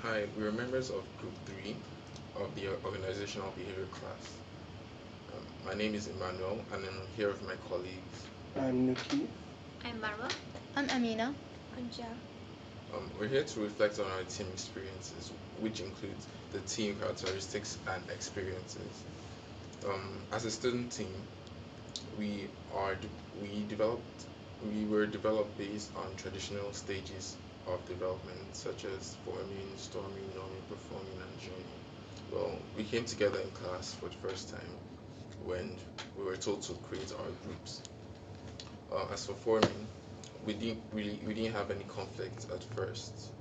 Hi, we are members of Group 3 of the Organizational Behavior class. My name is Emmanuel and I'm here with my colleagues. I'm Nuki. I'm Marwa. I'm Amina. Anja. We're here to reflect on our team experiences, which includes the team characteristics and experiences. As a student team, we are we developed we were developed based on traditional stages of development such as forming, storming, norming, performing, and joining. Well, we came together in class for the first time when we were told to create our groups. As for forming, we didn't have any conflicts at first,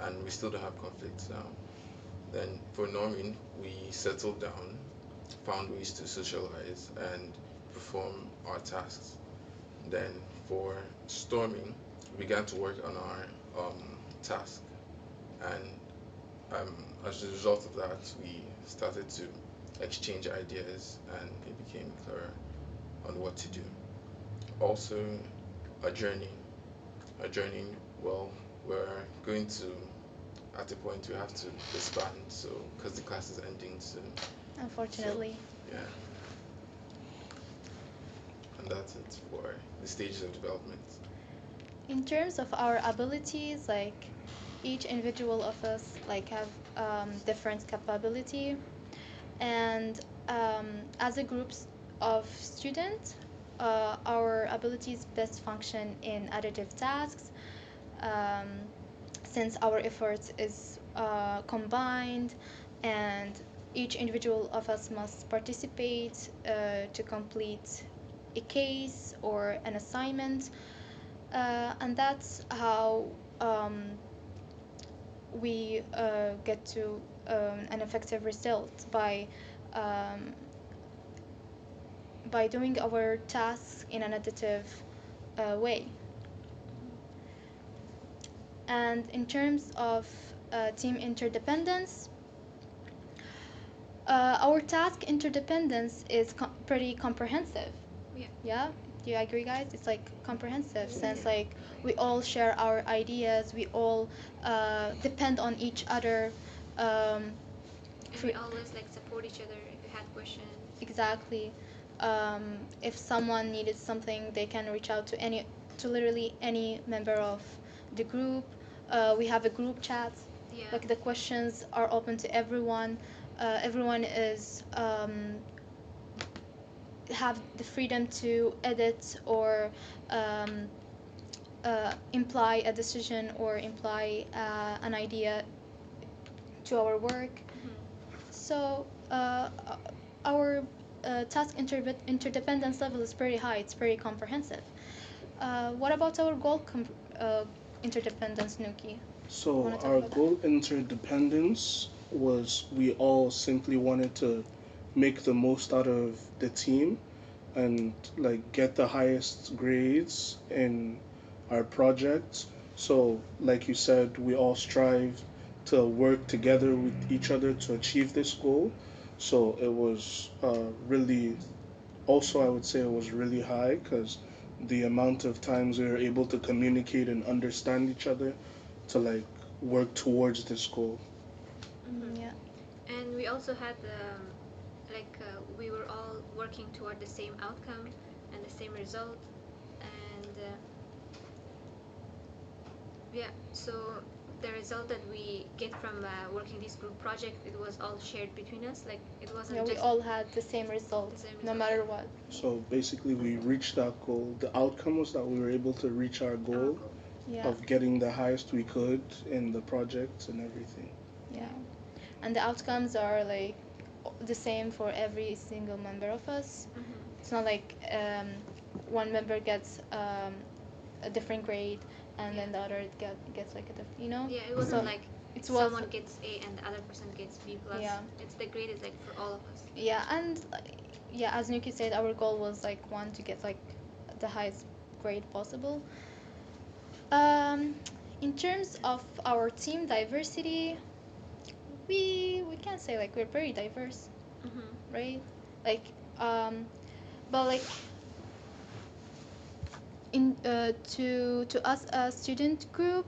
and we still don't have conflicts now. Then for norming, we settled down, found ways to socialize and perform our tasks. Then for storming, we began to work on our task, and as a result of that, we started to exchange ideas, and it became clearer on what to do. Also, adjourning, adjourning. Well, we're going to at a point we have to disband, so because the class is ending soon. So Unfortunately. yeah, and that's it for the stages of development. In terms of our abilities, like each individual of us like have different capability, and as a groups of students, our abilities best function in additive tasks, um, since our efforts is combined, and each individual of us must participate to complete a case or an assignment, and that's how um, we get to an effective result um, by doing our tasks in an additive way. And in terms of team interdependence, our task interdependence is pretty comprehensive. Yeah. Yeah, do you agree, guys? It's like comprehensive since Yeah. like we all share our ideas, we all depend on each other. Um, And we always like support each other if you had questions. exactly. If someone needed something, they can reach out to literally any member of the group. We have a group chat. Yeah. Like the questions are open to everyone. Everyone is have the freedom to edit or um, imply a decision or imply an idea to our work. So our task interdependence level is pretty high. It's pretty comprehensive. What about our interdependence, Nuki? So, Want to talk our about that? goal interdependence was we all simply wanted to make the most out of the team and like get the highest grades in our projects. So, like you said, we all strive to work together with each other to achieve this goal. So, it was really also, I would say it was really high because the amount of times we were able to communicate and understand each other to like work towards this goal. Yeah. And we also had we were all working toward the same outcome and the same result. And yeah, so the result that we get from working this group project, it was all shared between us. Like it Yeah, wasn't we just all had the same the result, same no result. matter what. So basically, we reached that goal. The outcome was that we were able to reach our Our goal goal. Yeah, of getting the highest we could in the projects and everything. yeah. Yeah. And the outcomes are like the same for every single member of us. It's not like one member gets a different grade and Yeah. then the other gets like a different, Yeah, it wasn't so like it was, someone gets A and the other person gets B plus. yeah, It's the grade is like for all of us. yeah. And yeah, as Nuki said, our goal was like one to get like the highest grade possible. um in terms of our team diversity, we can say like we're very diverse, Mm-hmm. right? Like um but like to us a student group,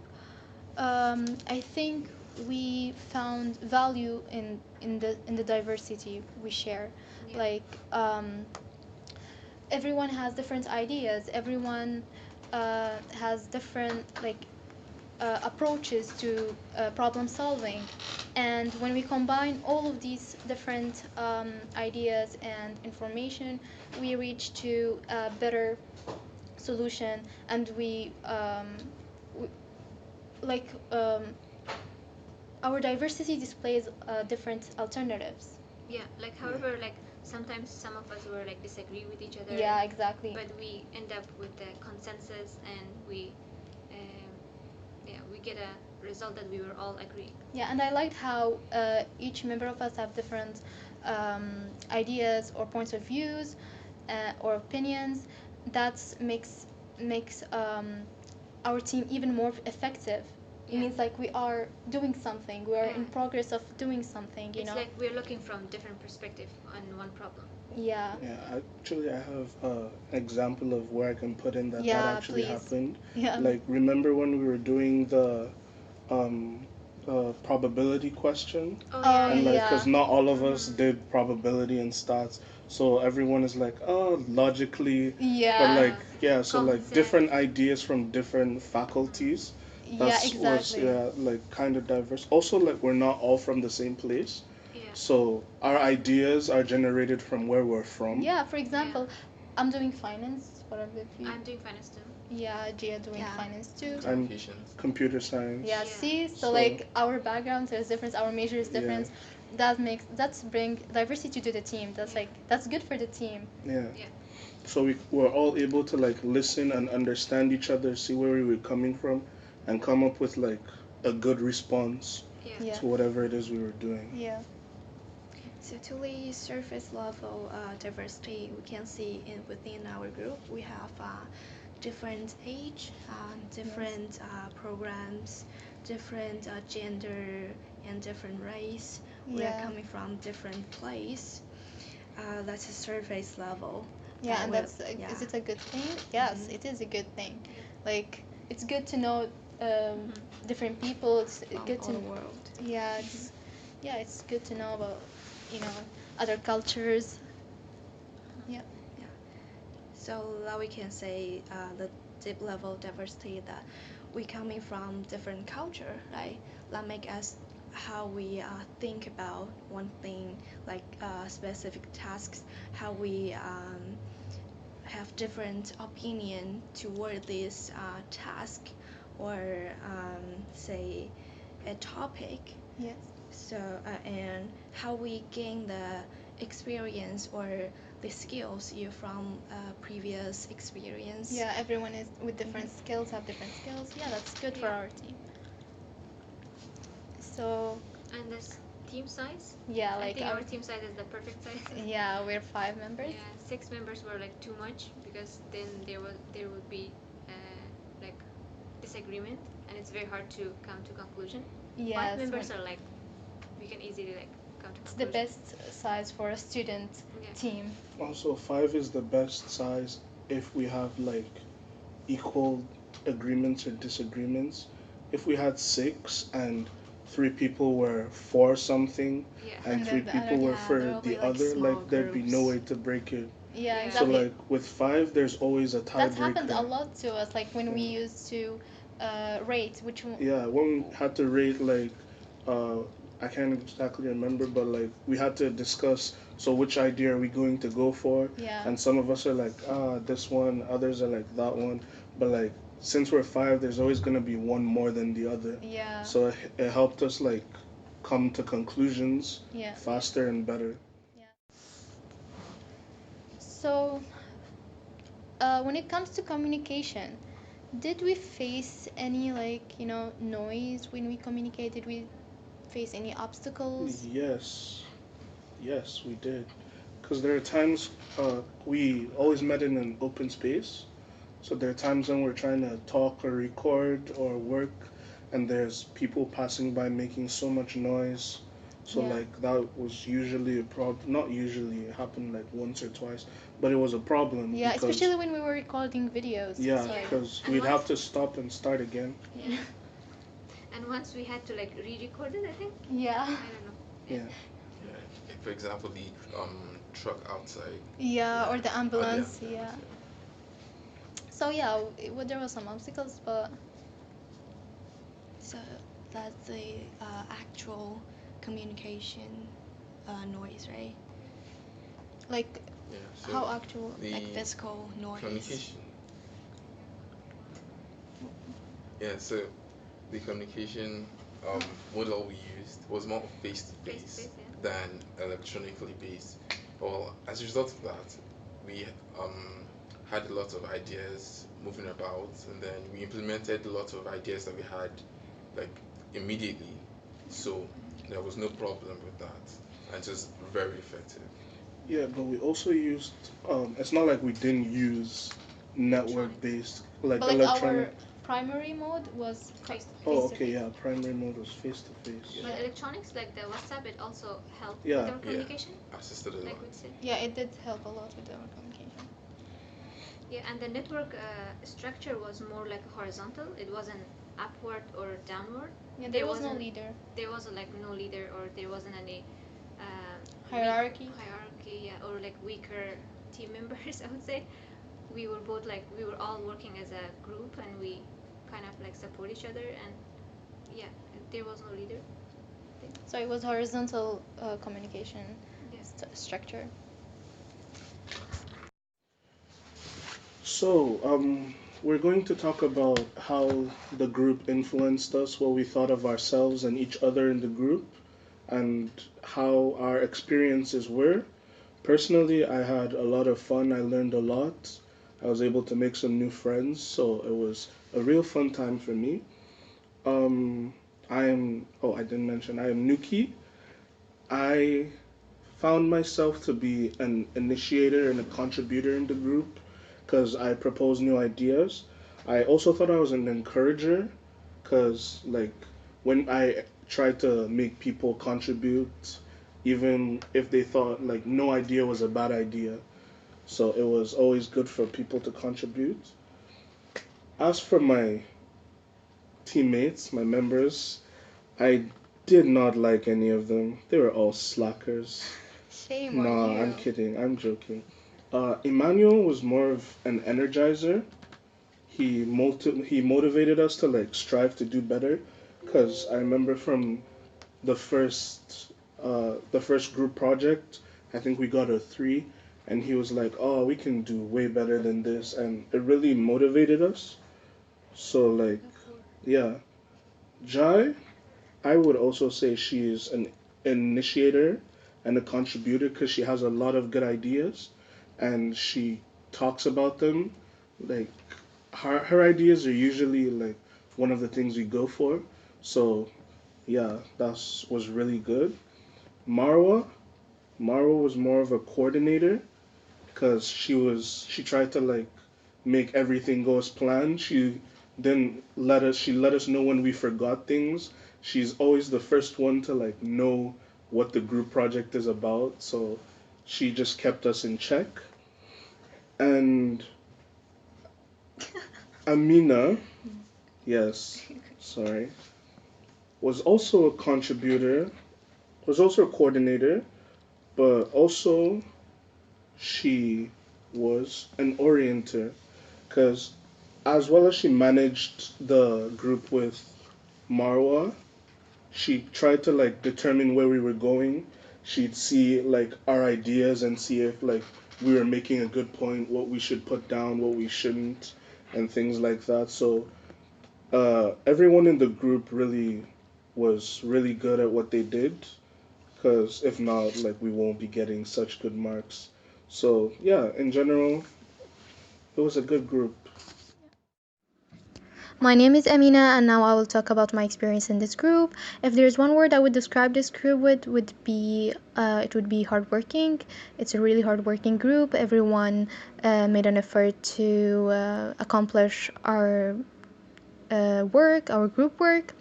I think we found value in the diversity we share. Yeah. Like everyone has different ideas. Everyone has different approaches to problem solving, and when we combine all of these different ideas and information, we reach to a better solution, and we like our diversity displays different alternatives. Yeah, like however, like sometimes some of us were like disagree with each other. Yeah, exactly. But we end up with the consensus, and we get a result that we were all agreeing. Yeah, and I liked how each member of us have different ideas or points of views or opinions. That makes our team even more effective. It Yeah. means like we are doing something. We are in Yeah. progress of doing something. You It's know. like we're looking from different perspective on one problem. Yeah. Yeah, actually, I have an example of where I can put in that Yeah, actually please. happened. Yeah. Like, remember when we were doing the um, probability question? Oh, Oh, And like, yeah. because not all of us did probability and stats, so everyone is like, oh, logically. Yeah. But like, yeah, so Common like sense. different ideas from different faculties. Yeah, Was exactly. yeah, like kind of diverse. Also, like we're not all from the same place, Yeah. so our ideas are generated from where we're from. Yeah, for example, I'm doing finance. What are the few? I'm doing finance too. Yeah, Gia doing Yeah. finance too. And Communications. computer science. Yeah, Yeah. see, so So- like our backgrounds is different, our major is Yeah. different. That's bring diversity to the team. That's good for the team. Yeah. Yeah. So we were all able to like listen and understand each other, see where we were coming from, and come up with like a good response Yeah. Yeah. to whatever it is we were doing. Yeah. So to the surface level diversity, we can see within our group we have different age, different programs, different gender, and different race. We are Yeah. coming from different place. That's a surface level. Yeah, and will- that's yeah. is it a good thing? Yes, Mhm. it is a good thing. Like it's good to know Mhm. different people. It's From good all to the world. yeah, it's good to know about other cultures. Yeah. So now we can say the deep level diversity that we coming from different culture, right? That make us how we think about one thing, like specific tasks, how we have different opinion toward this task or say a topic. Yes. So and how we gain the experience or the skills you from previous experience. Yeah, everyone is with different skills, have different skills. Yeah, that's good for Yeah. our team. So, And this team size? yeah, I like think our team size is the perfect size. yeah, we're 5 members. Yeah, 6 members were like too much because then there would be like disagreement, and it's very hard to come to conclusion. Yes, 5 members when- are like we can easily like come to it's the conclusion. best size for a student Yeah. team. Also, 5 is the best size if we have like equal agreements or disagreements. If we had 6 and 3 people were for something Yeah. and And 3 then the people other- were yeah, for there'll the be, like, other, small like there'd be no groups. way to break it. Yeah, Yeah. So exactly. like with 5, there's always a That's happened a tiebreaker. lot to us, like when we Yeah. used to rate which one. Yeah, when we had to rate like I can't exactly remember, but like we had to discuss. So which idea are we going to go for? Yeah. And some of us are like, this one. Others are like that one. But like since we're 5, there's always gonna be one more than the other. Yeah. So it helped us like come to conclusions Yeah. faster and better. So, when it comes to communication, did we face any noise when we communicate? Did we face any obstacles? Yes, we did. Because there are times we always met in an open space. So there are times when we're trying to talk or record or work, and there's people passing by making so much noise. So Yeah. like that was usually a problem. Not usually, it happened like once or twice, but it was a problem. Yeah, because, especially when we were recording videos. yeah, It's like, because And we'd have once- to stop and start again. Yeah. and once we had to like re-record it, I think. Yeah. I don't know. Yeah. Yeah, like, for example, the truck outside. Yeah, or the Or the ambulance. ambulance, Yeah. So yeah, there was some obstacles, but So that's the actual communication noise, right? like Yeah. So how actual. the Like physical noise. communication. Yeah. So the communication model we used was more face to face Face-to-face, yeah. than electronically based. Well, as a result of that, we had a lot of ideas moving about, and then we implemented a lot of ideas that we had like immediately. So there was no problem with that, and just very effective. Yeah, but we also used. It's not like we didn't use network based, like But like electronic. our primary mode was Face-to-face. Oh, face to okay, face. yeah. Primary mode was face to face. Yeah. But electronics like the WhatsApp, it also helped Yeah. with our Yeah, communication, assisted a like lot. we said. Yeah, it did help a lot with our communication. Yeah, and the network structure was more like horizontal. It wasn't upward or downward. Yeah, there was no wasn't- leader. There wasn't like no leader, or there wasn't any Hierarchy. hierarchy, yeah, or like weaker team members. I would say we were both like we were all working as a group, and we kind of like support each other. And yeah, there was no leader. So it was horizontal communication Yes. structure. So, we're going to talk about how the group influenced us, what we thought of ourselves and each other in the group, and how our experiences were. Personally, I had a lot of fun. I learned a lot. I was able to make some new friends, so it was a real fun time for me. Um, I didn't mention, I am Nuki. I found myself to be an initiator and a contributor in the group because I propose new ideas. I also thought I was an encourager because, like, when I tried to make people contribute, even if they thought, like, no idea was a bad idea. So it was always good for people to contribute. As for my teammates, my members, I did not like any of them. They were all slackers. Shame No, on you. I'm kidding. I'm joking. Emmanuel was more of an energizer. He motivated us to like strive to do better. Cause I remember from the first group project, I think we got a 3, and he was like, "Oh, we can do way better than this," and it really motivated us. So like, yeah, Jai, I would also say she is an initiator and a contributor because she has a lot of good ideas and she talks about them. Like her ideas are usually like one of the things we go for. So yeah, that was really good. Marwa, Marwa was more of a coordinator because she tried to like make everything go as planned. She let us know when we forgot things. She's always the first one to like know what the group project is about, so she just kept us in check. And Amina, yes, sorry, was also a contributor, was also a coordinator, but also she was an orienter because as well as she managed the group with Marwa, she tried to like determine where we were going. She'd see like our ideas and see if like we were making a good point, what we should put down, what we shouldn't, and things like that. So everyone in the group really was really good at what they did. Because if not, like we won't be getting such good marks. So yeah, in general, it was a good group. My name is Amina, and now I will talk about my experience in this group. If there's one word I would describe this group with, would be it would be hardworking. It's a really hardworking group. Everyone made an effort to accomplish our work, our group work.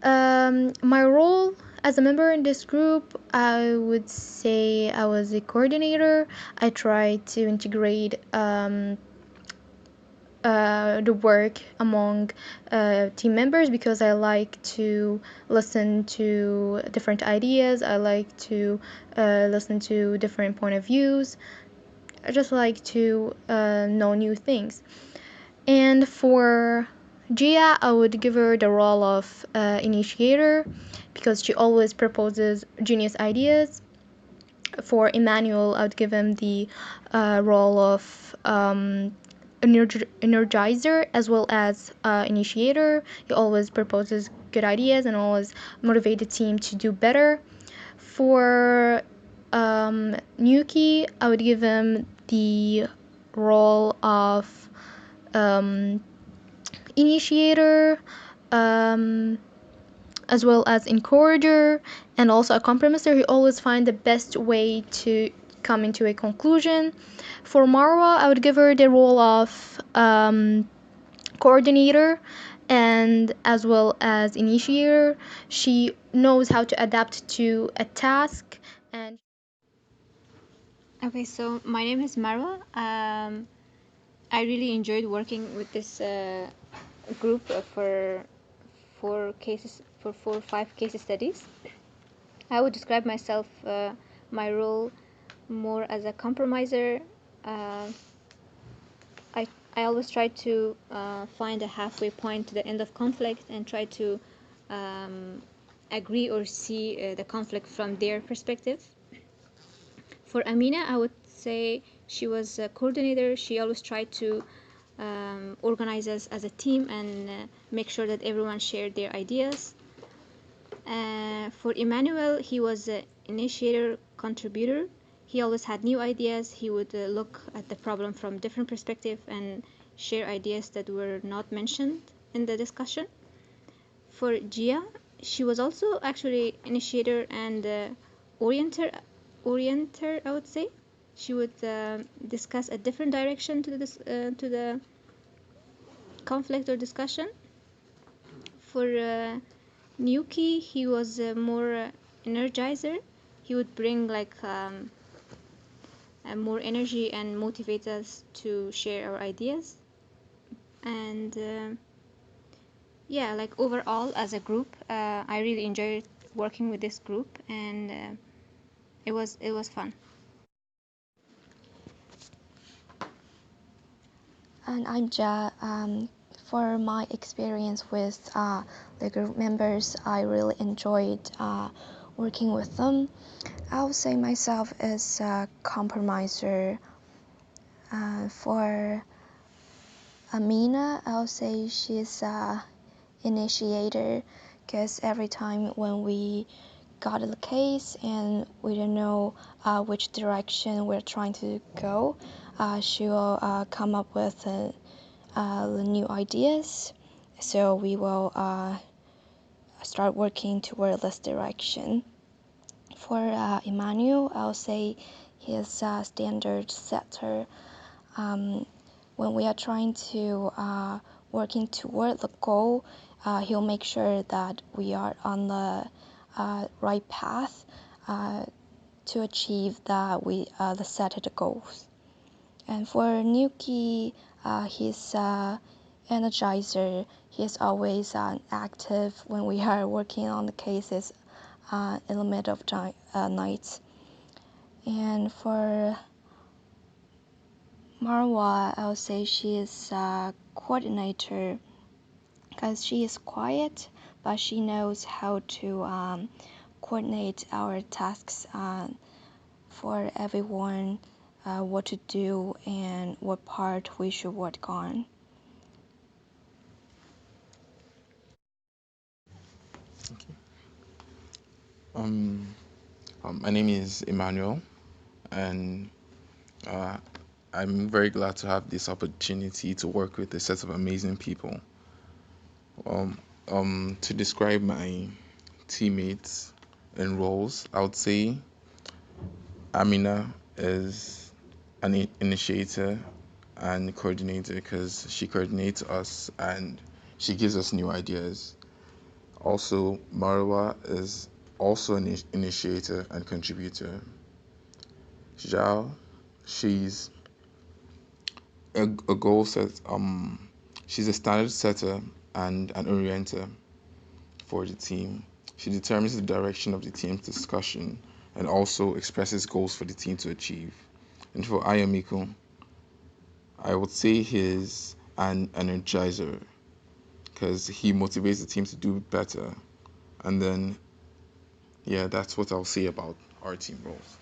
My role as a member in this group, I would say I was a coordinator. I tried to integrate the work among team members, because I like to listen to different ideas. I like to listen to different point of views. I just like to know new things. And for Gia, I would give her the role of initiator, because she always proposes genius ideas. For Emmanuel, I would give him the role of energizer as well as initiator. He always proposes good ideas and always motivate the team to do better. For Nuki, I would give him the role of um, initiator, um, as well as encourager, and also a compromiser. He always find the best way to come into a conclusion. For Marwa, I would give her the role of coordinator and as well as initiator. She knows how to adapt to a task. And Okay, so my name is Marwa. I really enjoyed working with this group for 4 or 5 case studies. I would describe myself, my role, more as a compromiser. Uh, I I always try to find a halfway point to the end of conflict and try to um, agree or see the conflict from their perspective. For Amina, I would say she was a coordinator. She always tried to organize us as a team and make sure that everyone shared their ideas. For Emmanuel, he was an initiator contributor. He always had new ideas. He would look at the problem from different perspective and share ideas that were not mentioned in the discussion. For Gia, she was also actually initiator and orienter, orienter, I would say. She would discuss a different direction to the conflict or discussion. For Nuki, he was more energizer. He would bring like more energy and motivate us to share our ideas. And yeah, like overall as a group, I really enjoyed working with this group, and it was fun. And I'm Ja. For my experience with the group members, I really enjoyed working with them. I would say myself as a compromiser. For Amina, I would say she's a initiator, because every time when we got the case and we don't know which direction we're trying to go, she will come up with new ideas. So we will start working toward this direction. For Emmanuel, I'll say he's a standard setter. When we are trying to working toward the goal, he'll make sure that we are on the right path to achieve the set goals. And for Nuki, he's energizer. He's always active when we are working on the cases in the middle of night. And for Marwa, I would say she is a coordinator, because she is quiet, but she knows how to coordinate our tasks for everyone, what to do and what part we should work on. Um, my name is Emmanuel, and uh, I'm very glad to have this opportunity to work with a set of amazing people. Um, to describe my teammates and roles, I would say Amina is an initiator and coordinator, because she coordinates us and she gives us new ideas. Also, Marwa is also an initiator and contributor. Zhao, she's a goal set. She's a standard setter and an orienter for the team. She determines the direction of the team's discussion and also expresses goals for the team to achieve. And for Ayamiko, I would say he's an energizer because he motivates the team to do better. And then, yeah, that's what I'll say about our team roles.